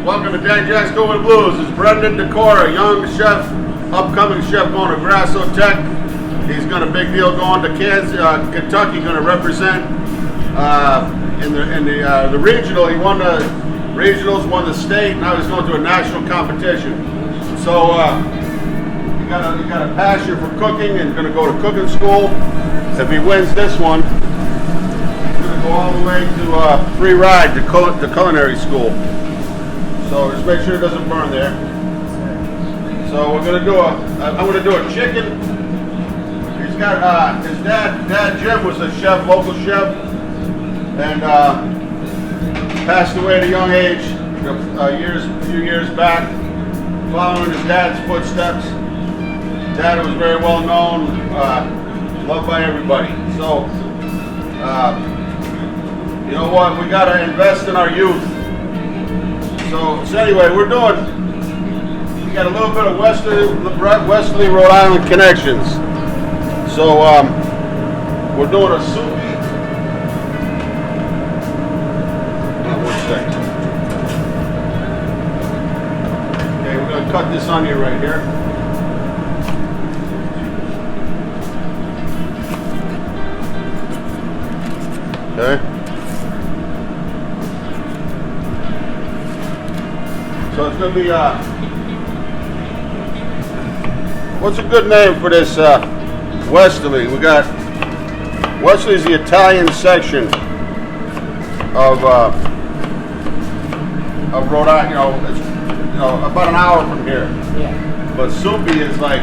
Welcome to Jack Jack's Go with Blues. It's Brendan Decora, young chef, upcoming chef going to Grasso Tech. He's got a big deal going to Kansas, Kentucky, going to represent in the regional. He won the regionals, won the state, now he's going to a national competition. So you got a passion for cooking and going to go to cooking school. If he wins this one, he's going to go all the way to free ride to culinary school. So just make sure it doesn't burn there. So we're gonna do I'm gonna do a chicken. He's got his dad Jim was a chef, local chef, and passed away at a young age, a few years back, following his dad's footsteps. Dad was very well known, loved by everybody. So you know what? We gotta invest in our youth. So anyway, we got a little bit of Westerly, Rhode Island connections. So we're doing a soupy. One second. Okay, we're going to cut this onion right here. Okay. So it's going to be, what's a good name for this Westerly? We got, Westerly's the Italian section of Rhode Island, it's about an hour from here. Yeah. But soupy is like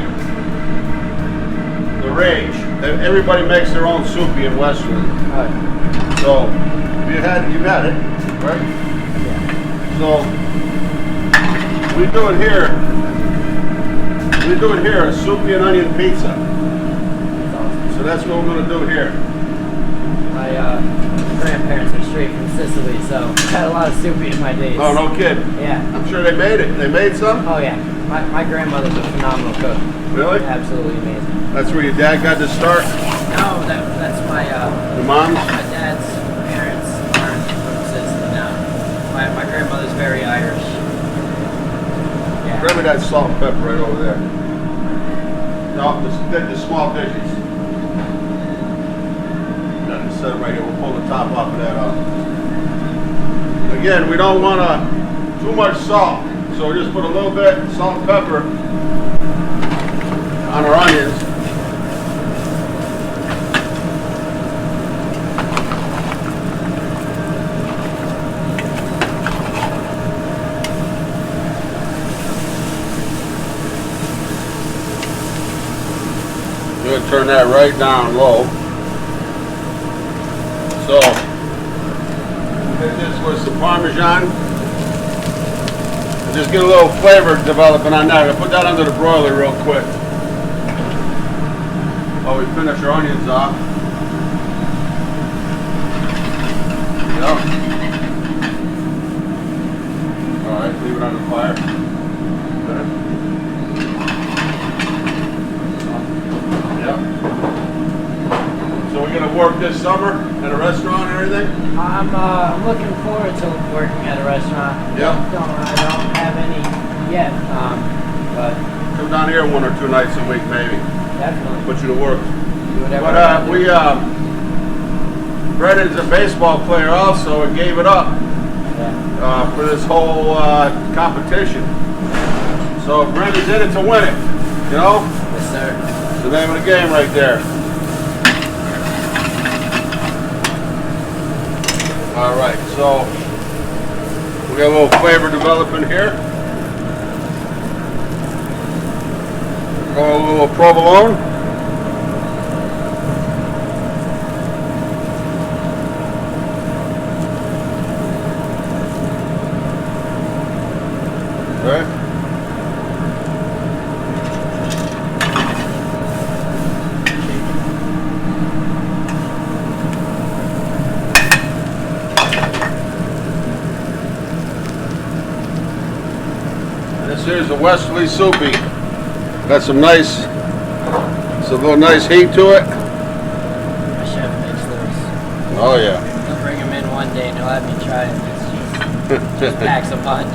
the rage. Everybody makes their own soupy in Westerly. Right. So you've had it, right? Yeah. So we do it here, a soupy and onion pizza. That's awesome. So that's what we're going to do here. My grandparents are straight from Sicily, so I had a lot of soupy in my days. Oh, no kidding. Yeah. I'm sure they made it. They made some? Oh, yeah. My grandmother's a phenomenal cook. Really? Absolutely amazing. That's where your dad got to start? No, that's my... Your mom's? My dad's parents aren't from Sicily now. My grandmother's very Irish. Yeah. Grab me that salt and pepper right over there. No, the small dishes. Set it right here. We'll pull the top off of that off. Again, we don't want too much salt, so we just put a little bit of salt and pepper on our onions. We're going to turn that right down low. So, hit this with some Parmesan. Just get a little flavor developing on that. I'll put that under the broiler real quick while we finish our onions off. Yep. Alright, leave it on the fire. Okay. Yep. So we're going to work this summer at a restaurant and everything? I'm looking forward to working at a restaurant. Yeah. I don't have any yet, but Come down here 1 or 2 nights a week, maybe. definitely. Put you to work. Do whatever. But Brendan's a baseball player also and gave it up Yeah. for this whole competition. So Brendan's in it to win it, you know? Yes, sir. It's the name of the game right there. All right, so we got a little flavor developing here. Go a little provolone. Okay. This here's the Westerly soupy. Got some little nice heat to it. My chef makes those. Oh yeah. I'll bring them in one day and he'll have me try it. Just packs a punch.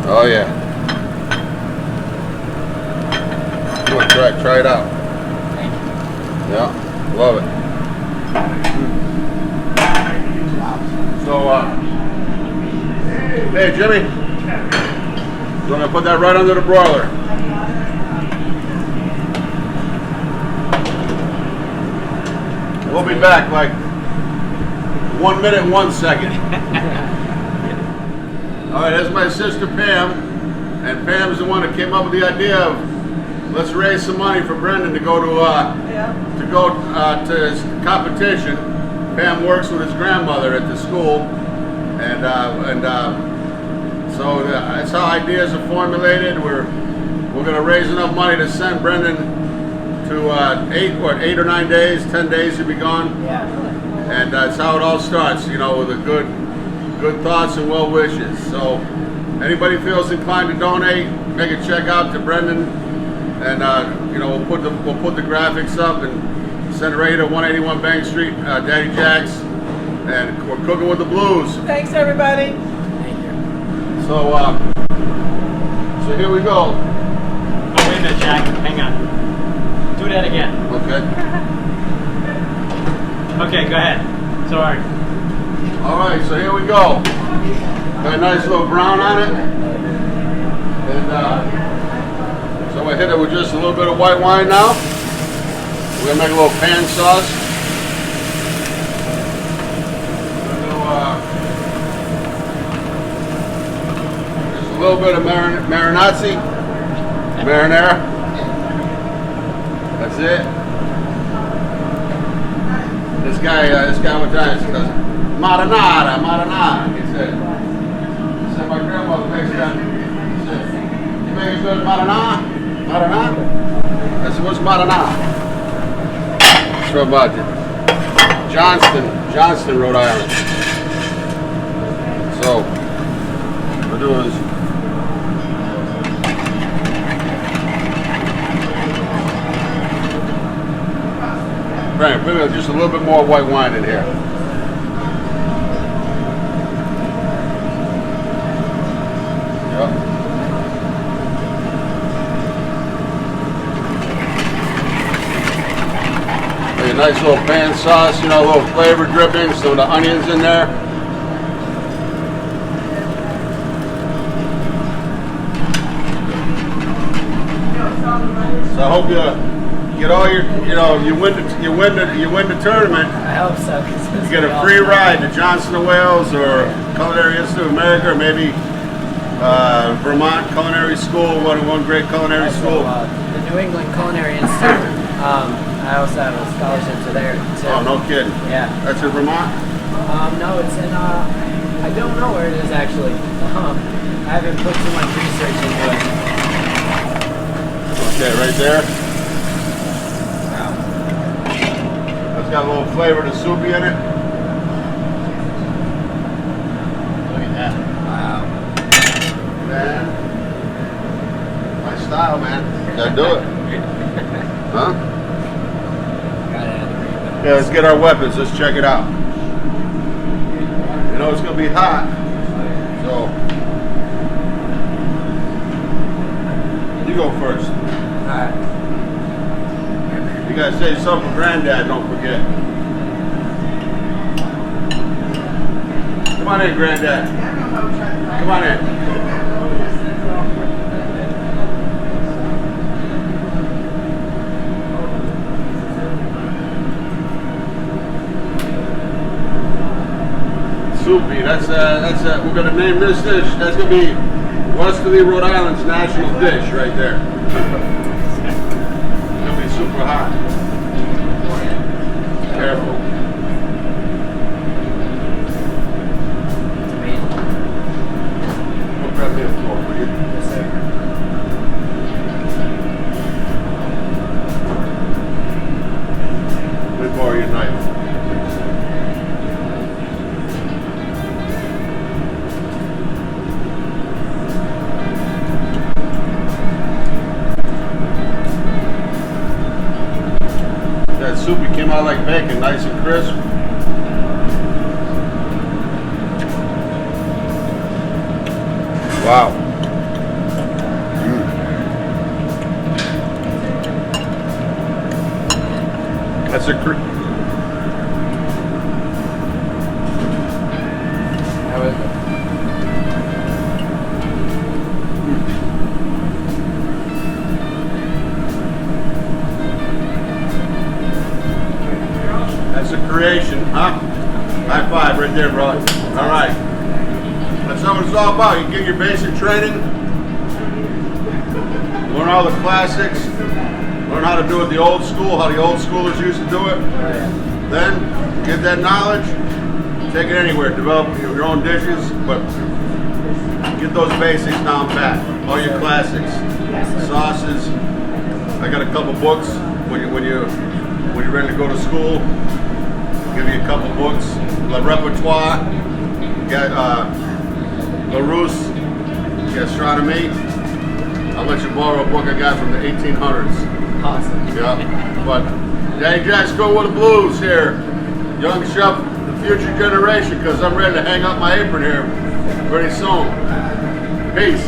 Oh yeah. Come on, try it out. Thank you. Yeah, love it. So, hey Jimmy, so I'm gonna put that right under the broiler. We'll be back like 1 minute and 1 second. All right, that's my sister Pam, and Pam's the one that came up with the idea of let's raise some money for Brendan to go to his competition. Pam works with his grandmother at the school, and so that's how ideas are formulated. We're going to raise enough money to send Brendan to 8 or 9 days, 10 days he'll be gone. Yeah. And that's how it all starts, you know, with the good thoughts and well wishes. So anybody feels inclined to donate, make a check out to Brendan, and you know, we'll put the graphics up and send it right to 181 Bank Street, Daddy Jack's, and we're cooking with the blues. Thanks, everybody. Thank you. So here we go. Oh, wait a minute, Jack. Hang on. Do that again. Okay. Okay, go ahead. Sorry. All right, so here we go. Got a nice little brown on it, and so I'm gonna hit it with just a little bit of white wine now. We're gonna make a little pan sauce. Just a little bit of marinara. That's it. This guy one time says, marinara. He said my grandmother makes that. He said, you make a good marinara? I said, what's marinara? It's from Johnston, Rhode Island. So, what we'll do is right, put just a little bit more white wine in here. Yep. A nice little pan sauce, you know, a little flavor dripping, some of the onions in there. So I hope you get all your, you know, you win the tournament. I hope so. You get a free ride to Johnson & Wales or Culinary Institute of America, or maybe Vermont Culinary School, one great culinary school. The New England Culinary Institute. I also have a scholarship to there too. Oh, no kidding. Yeah. That's in Vermont? No, it's in, I don't know where it is actually. I haven't put too much research into it. Okay, right there. Wow. That's got a little flavor to soupy in it. Look at that. Wow. Man. My style, man. Gotta do it. Huh? Yeah, let's get our weapons. Let's check it out. You know it's gonna be hot, so you go first. Alright. You gotta say something for Granddad. Don't forget. Come on in, Granddad. Come on in. Soupy. That's we're gonna name this dish. That's gonna be Westerly, Rhode Island's national dish right there. It's gonna be super hot. Careful. It's amazing. We'll grab me a fork, will you? Yes, sir. Let me borrow your knife. That soupy came out like bacon, nice and crisp. Wow. That's a How is it? That's a creation, huh? High five right there, bro. All right. That's what it's all about. You get your basic training, learn all the classics, learn how to do it the old school, how the old schoolers used to do it. Then get that knowledge, take it anywhere, develop your own dishes, but get those basics down pat. All your classics, sauces. I got a couple books when you're ready to go to school. Give you a couple books. Le Repertoire. You got LaRousse Gastronomy. I'll let you borrow a book I got from the 1800s. Awesome. Yeah, but Daddy Jack's go with the blues here. Young chef, the future generation, because I'm ready to hang up my apron here pretty soon. Peace.